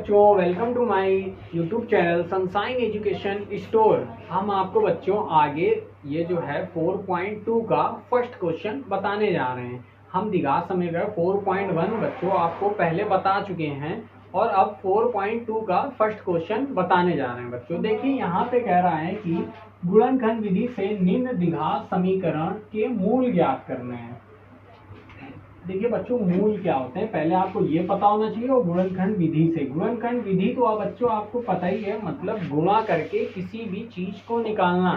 बच्चों, welcome to my YouTube channel Sunshine Education Store. हम आपको बच्चों आगे ये जो है 4.2 का फर्स्ट क्वेश्चन बताने जा रहे हैं। हम द्विघात समीकरण 4.1 बच्चों आपको पहले बता चुके हैं और अब 4.2 का फर्स्ट क्वेश्चन बताने जा रहे हैं। बच्चों देखिए, यहाँ पे कह रहा है कि गुणनखंड विधि से निम्न द्विघात समीकरण के मूल ज्ञात करने हैं। देखिए बच्चों, मूल क्या होते हैं पहले आपको ये पता होना चाहिए। और गुणनखंड विधि से, गुणनखंड विधि तो आप बच्चों आपको पता ही है, मतलब गुणा करके किसी भी चीज को निकालना,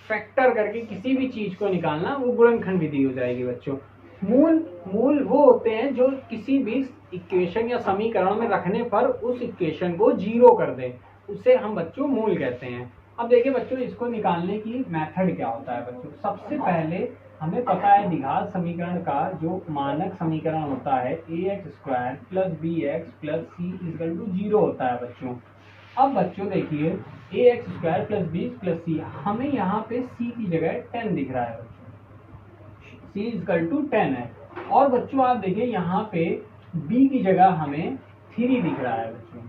फैक्टर करके किसी भी चीज को निकालना, वो गुणनखंड विधि हो जाएगी बच्चों। मूल वो होते हैं जो किसी भी इक्वेशन या समीकरण में रखने पर उस इक्वेशन को जीरो कर दें, उसे हम बच्चों मूल कहते हैं। अब देखिए बच्चों, इसको निकालने की मेथड क्या होता है बच्चों। सबसे पहले हमें पता है द्विघात समीकरण का जो मानक समीकरण होता है ax² + bx + c = 0 होता है बच्चों। अब बच्चों देखिए, ax² + b + c, हमें यहाँ पे c की जगह 10 दिख रहा है बच्चों, c = 10 है। और बच्चों आप देखिए यहाँ पे b की जगह हमें 3 दिख रहा है बच्चों।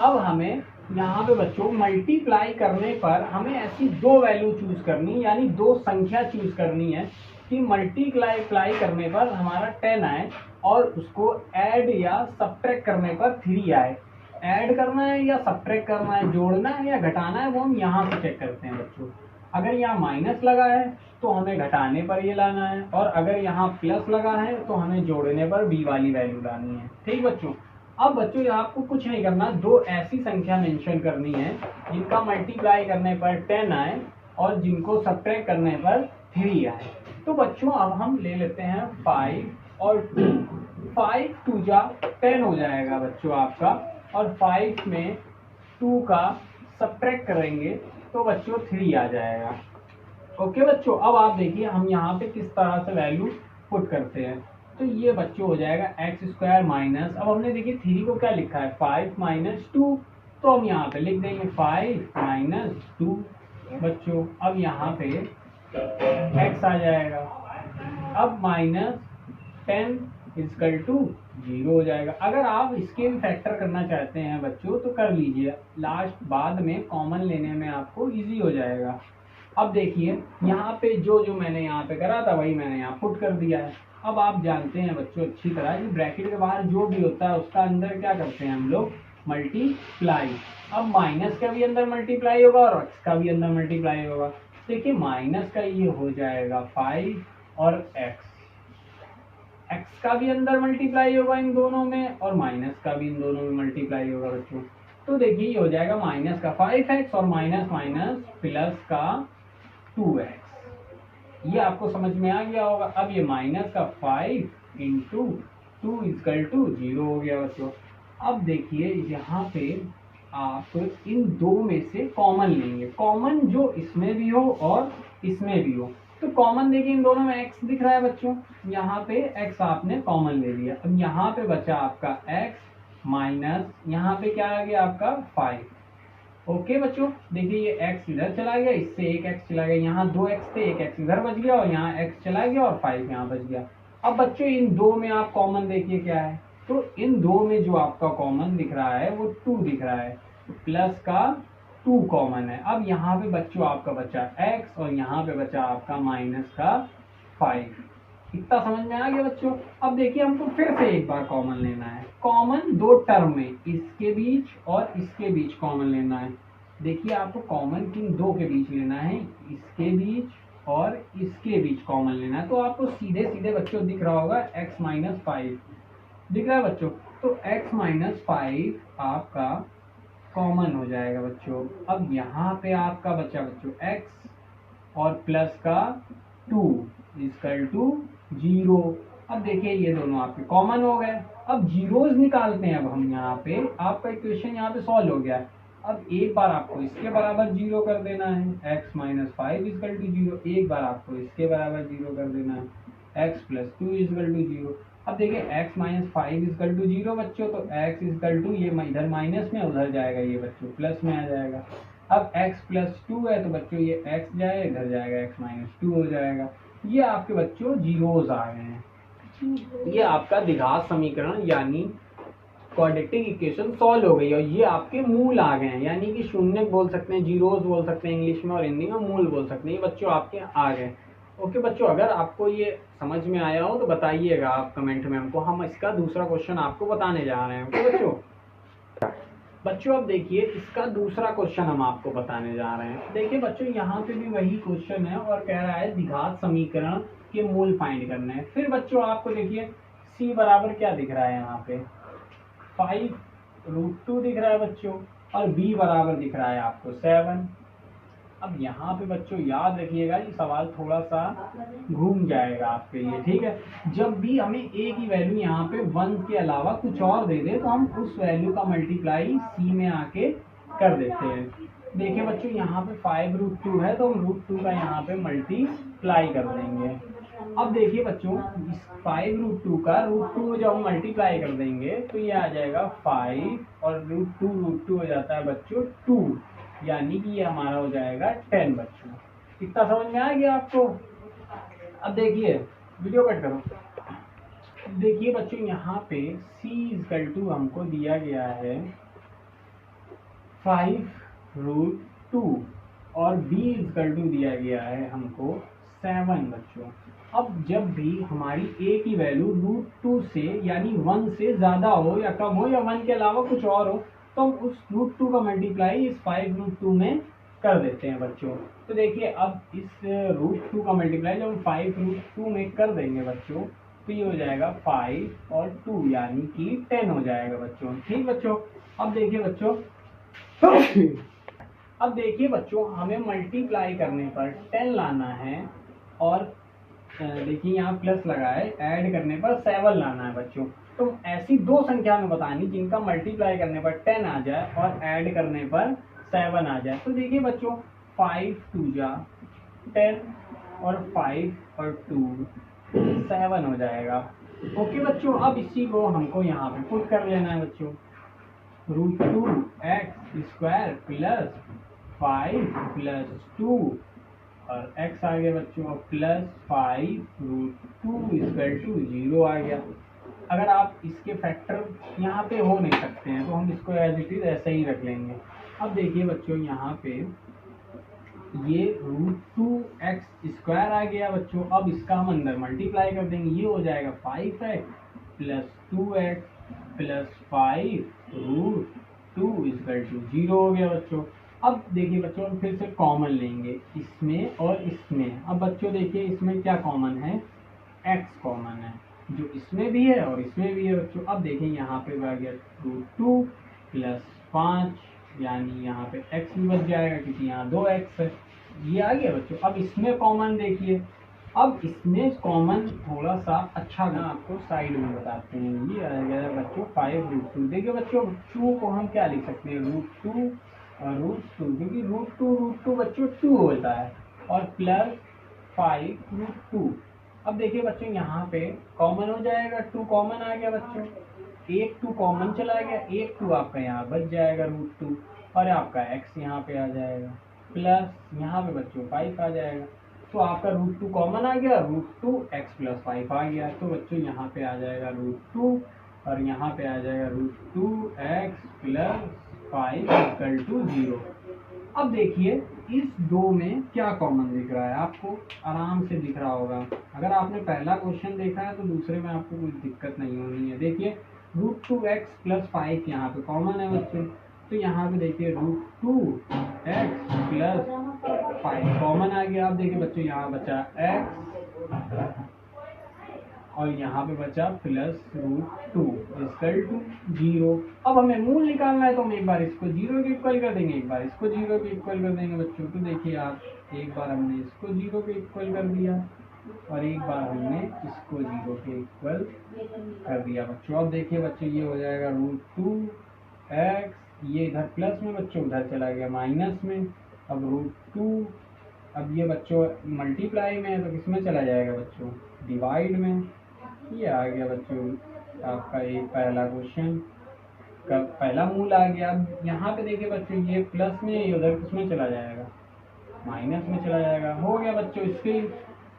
अब हमें यहाँ पे बच्चों मल्टीप्लाई करने पर हमें ऐसी दो वैल्यू चूज करनी, यानी दो संख्या चूज करनी है कि मल्टीप्लाई करने पर हमारा 10 आए और उसको ऐड या सब्ट्रैक्ट करने पर 3 आए। ऐड करना है या सब्ट्रैक्ट करना है, जोड़ना है या घटाना है, वो हम यहाँ से चेक करते हैं बच्चों। अगर यहाँ माइनस लगा है तो हमें घटाने पर ये लाना है, और अगर यहाँ प्लस लगा है तो हमें जोड़ने पर बी वाली वैल्यू लानी है। ठीक बच्चों। अब बच्चों आपको कुछ नहीं करना, दो ऐसी संख्या मेंशन करनी है जिनका मल्टीप्लाई करने पर 10 आए और जिनको सब्ट्रैक्ट करने पर 3 आए। तो बच्चों अब हम ले लेते हैं 5 और 2। 5 2 जा 10 हो जाएगा बच्चों आपका, और 5 में 2 का सब्ट्रैक्ट करेंगे तो बच्चों 3 आ जाएगा। ओके बच्चों, अब आप देखिए हम यहाँ पे किस तरह से वैल्यू पुट करते हैं। तो ये बच्चों हो जाएगा x² माइनस, अब हमने देखिए 3 को क्या लिखा है 5 - 2, तो हम यहाँ पे लिख देंगे 5 - 2 बच्चों। अब यहाँ पे x आ जाएगा, अब -10 = 0 हो जाएगा। अगर आप इसके भी फैक्टर करना चाहते हैं बच्चों तो कर लीजिए, लास्ट बाद में कॉमन लेने में आपको इजी हो जाएगा। अब देखिए यहाँ पे जो मैंने यहाँ पे करा था वही मैंने यहाँ पुट कर दिया है। अब आप जानते हैं बच्चों अच्छी तरह कि ब्रैकेट के बाहर जो भी होता है उसका अंदर क्या करते हैं हम लोग, मल्टीप्लाई। अब माइनस का भी अंदर मल्टीप्लाई होगा और एक्स का भी अंदर मल्टीप्लाई होगा। देखिए माइनस का ये हो जाएगा 5 और एक्स का भी अंदर मल्टीप्लाई होगा इन दोनों में, और माइनस का भी इन दोनों में मल्टीप्लाई होगा बच्चों। तो देखिए ये हो जाएगा माइनस का 5x और माइनस माइनस प्लस का 2x। ये आपको समझ में आ गया होगा। अब ये माइनस का 5 × 2 = 0 हो गया बच्चों। अब देखिए यहाँ पे आप इन दो में से कॉमन लेंगे, कॉमन जो इसमें भी हो और इसमें भी हो। तो कॉमन देखिए इन दोनों में x दिख रहा है बच्चों, यहाँ पे x आपने कॉमन ले लिया। अब यहाँ पे बचा आपका x माइनस, यहाँ पे क्या आ गया आपका 5। ओके बच्चों, देखिए ये x इधर चला गया, इससे एक x चला गया, यहाँ 2x थे, एक x इधर बच गया और यहाँ x चला गया और 5 यहाँ बच गया। अब बच्चों इन दो में आप कॉमन देखिए क्या है, तो इन दो में जो आपका कॉमन दिख रहा है वो 2 दिख रहा है, प्लस का 2 कॉमन है। अब यहाँ पे बच्चों आपका बचा x और यहाँ पे बचा आपका माइनस का 5। इतना समझ में आ गया बच्चों। अब देखिए हमको फिर से एक बार कॉमन लेना है, कॉमन दो टर्म में, इसके बीच और इसके बीच कॉमन लेना है। देखिए आपको कॉमन किन दो के बीच लेना है, इसके बीच और इसके बीच कॉमन लेना है। तो आपको सीधे सीधे बच्चों दिख रहा होगा x - 5 दिख रहा है बच्चों, तो x - 5 आपका कॉमन हो जाएगा बच्चों। अब यहाँ पे आपका बचा बच्चों x और प्लस का 2 = 0। अब देखिए ये दोनों आपके कॉमन हो गए। अब जीरोस निकालते हैं। अब हम यहाँ पे आपका इक्वेशन यहाँ पे सॉल्व हो गया है। अब एक बार आपको इसके बराबर 0 कर देना है, x - 5 = 0। एक बार आपको इसके बराबर 0 कर देना है, x + 2 = 0। अब देखिए x - 5 = 0 बच्चों, तो x = ये इधर माइनस में उधर जाएगा, ये बच्चों प्लस में आ जाएगा। अब x + 2 है तो बच्चों ये x जाए इधर जाएगा, x - 2 हो जाएगा। ये आपके बच्चों जीरोस आ गए हैं। ये आपका द्विघात समीकरण यानी क्वाड्रेटिक इक्वेशन सॉल्व हो गई और ये आपके मूल आ गए हैं, यानी कि शून्य बोल सकते हैं, जीरोस बोल सकते हैं इंग्लिश में, और हिंदी में मूल बोल सकते हैं। ये बच्चों आपके आ गए। ओके बच्चों, अगर आपको ये समझ में आया हो तो बताइएगा आप कमेंट में हमको, हम इसका दूसरा क्वेश्चन आपको बताने जा रहे हैं। ओके बच्चों अब देखिए इसका दूसरा क्वेश्चन हम आपको बताने जा रहे हैं। देखिए बच्चों यहाँ पे भी वही क्वेश्चन है और कह रहा है द्विघात समीकरण के मूल फाइंड करने हैं। फिर बच्चों आपको देखिए c बराबर क्या दिख रहा है यहाँ पे 5√2 दिख रहा है बच्चों, और b बराबर दिख रहा है आपको 7। अब यहाँ पे बच्चों याद रखिएगा ये सवाल थोड़ा सा घूम जाएगा आपके लिए, ठीक है। जब भी हमें a की वैल्यू यहाँ पे 1 के अलावा कुछ और दे दे तो हम उस वैल्यू का मल्टीप्लाई c में आके कर देते हैं। देखिए बच्चों यहाँ पे 5√2 है तो हम √2 का यहाँ पे मल्टीप्लाई कर देंगे। अब देखिए बच्चों इस 5√2 का √2 में जब हम मल्टीप्लाई कर देंगे तो ये आ जाएगा 5 और √2 हो जाता है बच्चों 2, यानी कि ये हमारा हो जाएगा 10 बच्चों। इतना समझ में आ गया आपको? अब देखिए वीडियो कट करो। देखिए बच्चों यहाँ पे c हमको दिया गया है 5√2 और b दिया गया है हमको 7 बच्चों। अब जब भी हमारी a की वैल्यू √2 से यानी 1 से ज़्यादा हो या कम हो या 1 के अलावा कुछ और हो तो हम उस √2 का मल्टीप्लाई इस 5√2 में कर देते हैं बच्चों। तो देखिए अब इस √2 का मल्टीप्लाई जब हम 5√2 में कर देंगे बच्चों तो ये हो जाएगा 5 और 2 यानी कि 10 हो जाएगा बच्चों। ठीक बच्चों, अब देखिए बच्चों हमें मल्टीप्लाई करने पर 10 लाना है और देखिए यहाँ प्लस लगा है, ऐड करने पर 7 लाना है बच्चों। तो ऐसी दो संख्या में बतानी जिनका मल्टीप्लाई करने पर 10 आ जाए और ऐड करने पर 7 आ जाए। तो देखिए बच्चों 5 2 जा 10 और 5 और 2 7 हो जाएगा। ओके बच्चों, अब इसी को हमको यहाँ पे पुट कर लेना है बच्चों। √2x² प्लस 5 प्लस 2 और x आ गया बच्चों प्लस 5√2 = 0 आ गया। अगर आप इसके फैक्टर यहाँ पे हो नहीं सकते हैं तो हम इसको एज इट इज ऐसे ही रख लेंगे। अब देखिए बच्चों यहाँ पे ये √2x² आ गया बच्चों। अब इसका हम अंदर मल्टीप्लाई कर देंगे, ये हो जाएगा 5x प्लस 2x प्लस 5√2 = 0 हो गया बच्चों। अब देखिए बच्चों हम फिर से कॉमन लेंगे इसमें और इसमें। अब बच्चों देखिए इसमें क्या कॉमन है, x कॉमन है जो इसमें भी है और इसमें भी है बच्चों। अब देखिए यहाँ पे आ गया √2 प्लस 5 यानी यहाँ पे x भी बच जाएगा क्योंकि यहाँ 2x है, ये आ गया बच्चों। अब इसमें कॉमन देखिए, अब इसमें कॉमन थोड़ा सा अच्छा ना आपको साइड में बताते हैं। ये आ गया बच्चों 5√2। देखिए बच्चों 2 को हम क्या लिख सकते हैं, √2 और √2, क्योंकि √2 बच्चों 2 होता है और प्लस 5√2। अब देखिए बच्चों यहाँ पे कॉमन हो जाएगा, 2 कॉमन आ गया बच्चों, एक 2 कॉमन चला गया, एक 2 आपका यहाँ बच जाएगा √2 और आपका x यहाँ पे आ जाएगा प्लस यहाँ पे बच्चों 5 आ जाएगा। तो आपका √2 कॉमन आ गया, √2x प्लस 5 आ गया। तो बच्चों यहाँ पे आ जाएगा √2 और यहाँ पे आ जाएगा √2x प्लस 5 = 0। अब देखिए इस दो में क्या कॉमन दिख रहा है, आपको आराम से दिख रहा होगा। अगर आपने पहला क्वेश्चन देखा है तो दूसरे में आपको कोई दिक्कत नहीं होनी है। देखिए √2x प्लस 5 यहाँ पे कॉमन है बच्चों, तो यहाँ पे देखिए √2x प्लस 5 कॉमन आ गया। अब देखिए बच्चों यहाँ बचा x और यहाँ पे बचा प्लस √2 = 0। अब हमें मूल निकालना है तो हम एक बार इसको 0 के इक्वल कर देंगे, एक बार इसको 0 के इक्वल कर देंगे बच्चों। तो देखिए आप एक बार हमने इसको 0 के इक्वल कर दिया और एक बार हमने इसको 0 के इक्वल कर दिया बच्चों। अब देखिए बच्चों ये हो जाएगा √2x, ये इधर प्लस में बच्चों उधर चला गया माइनस में। अब √2, अब ये बच्चों मल्टीप्लाई में है तो किस में चला जाएगा बच्चों, डिवाइड में। ये आ गया बच्चों आपका एक पहला क्वेश्चन का पहला मूल आ गया। अब यहाँ पे देखिए बच्चों ये प्लस में, ये उधर किसमें चला जाएगा, माइनस में चला जाएगा। हो गया बच्चों इसके,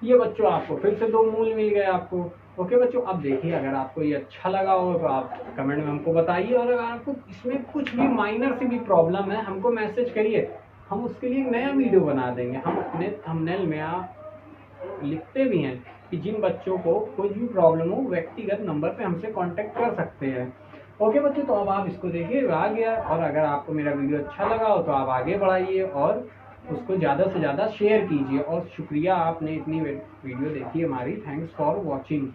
ये बच्चों आपको फिर से दो मूल मिल गए आपको। ओके बच्चों, अब देखिए अगर आपको ये अच्छा लगा हो तो आप कमेंट में हमको बताइए, और अगर आपको इसमें कुछ भी माइनर सी भी प्रॉब्लम है हमको मैसेज करिए, हम उसके लिए एक नया वीडियो बना देंगे। हम अपने थंबनेल में आप लिखते भी हैं कि जिन बच्चों को कुछ भी प्रॉब्लम हो व्यक्तिगत नंबर पे हमसे कांटेक्ट कर सकते हैं। ओके बच्चों, तो अब आप इसको देखिए आ गया, और अगर आपको मेरा वीडियो अच्छा लगा हो तो आप आगे बढ़ाइए और उसको ज़्यादा से ज़्यादा शेयर कीजिए। और शुक्रिया, आपने इतनी वीडियो देखी हमारी। Thanks for watching.